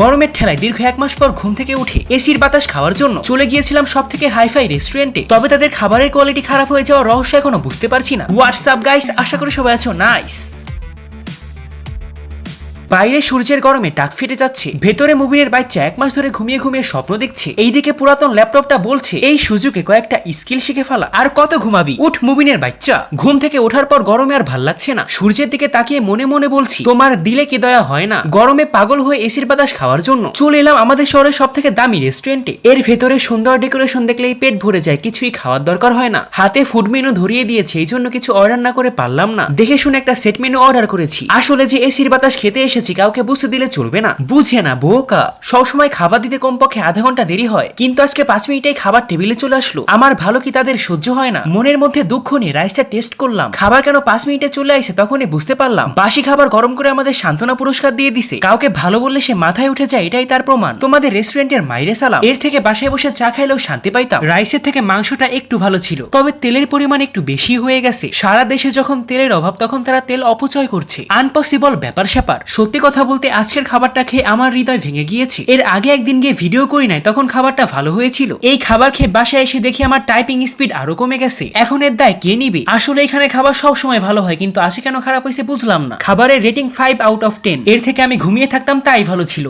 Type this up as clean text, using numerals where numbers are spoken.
গরমের ঠেলায় দীর্ঘ 1 মাস পর ঘুম থেকে উঠে এসির বাতাস খাওয়ার জন্য চলে গিয়েছিলাম সবথেকে হাইফাই রেস্টুরেন্টে। তবে তাদের খাবারের কোয়ালিটি খারাপ হয়ে যাওয়ার রহস্য এখনো বুঝতে পারছি না। হোয়াটসঅ্যাপ গাইস, আশা করি সবাই আছো নাইস। বাইরে সূর্যের গরমে টাক ফেটে যাচ্ছে, ভেতরে মুভিনের বাচ্চা 1 মাস ধরে ঘুমিয়ে ঘুমিয়ে স্বপ্ন দেখছে। এইদিকে পুরাতন ল্যাপটপটা বলছে এই সুযোগে কয়েকটা স্কিল শিখে ফেলা। আর কত ঘুমাবি, উঠ মুভিনের বাচ্চা। ঘুম থেকে ওঠার পর গরমে আর ভাল লাগছে না। সূর্যের দিকে তাকিয়ে মনে মনে বলছি তোমার দিলে কি দয়া হয় না। গরমে পাগল হয়ে এসির বাতাস খাওয়ার জন্য চলে এলাম আমাদের শহরের সব থেকে দামি রেস্টুরেন্টে। এর ভেতরে সুন্দর ডেকোরেশন দেখলেই পেট ভরে যায়, কিছুই খাওয়ার দরকার হয় না। হাতে ফুড মেনু ধরিয়ে দিয়েছে, এই জন্য কিছু অর্ডার না করে পারলাম না। দেখে শুনে একটা সেট মেনু অর্ডার করেছি। আসলে যে এসির বাতাস খেতে এসেছি কাউকে বুঝতে দিলে চলবে না, বুঝে না বোকা। সবসময় খাবার দিতে কমপক্ষে আধা ঘন্টা দেরি হয়, কিন্তু আজকে 5 মিনিটেই খাবার টেবিলে চলে আসলো। আমার ভালো কি তাদের সহ্য হয় না? মনের মধ্যে দুঃখ নিয়ে রাইসটা টেস্ট করলাম। খাবার কেন 5 মিনিটে চলে আসে তখনই বুঝতে পারলাম বাসি খাবার গরম করে আমাদের সান্ত্বনা পুরস্কার দিয়ে দিছে। কাউকে ভালো বললে সে মাথায় উঠে যায়, এটাই তার প্রমাণ। তোমাদের রেস্টুরেন্টের মাইরে সালাম। এর থেকে বাসায় বসে চা খাইলেও শান্তি পাইতাম। রাইসের থেকে মাংসটা একটু ভালো ছিল, তবে তেলের পরিমাণ একটু বেশি হয়ে গেছে। সারা দেশে যখন তেলের অভাব তখন তারা তেল অপচয় করছে। আনপসিবল ব্যাপার স্যাপার। সত্যি কথা বলতে আজকের খাবারটা খেয়ে আমার হৃদয় ভেঙে গিয়েছে। এর আগে একদিন গিয়ে ভিডিও করি নাই, তখন খাবারটা ভালো হয়েছিল। এই খাবার খেয়ে বাসায় এসে দেখি আমার টাইপিং স্পিড আরো কমে গেছে। এখন এর দায় কে নিবে? আসলে এখানে খাবার সব সময় ভালো হয়, কিন্তু আজকে কেন খারাপ হয়েছে বুঝলাম না। খাবারের রেটিং 5 আউট অফ 10। এর থেকে আমি ঘুমিয়ে থাকতাম তাই ভালো ছিল।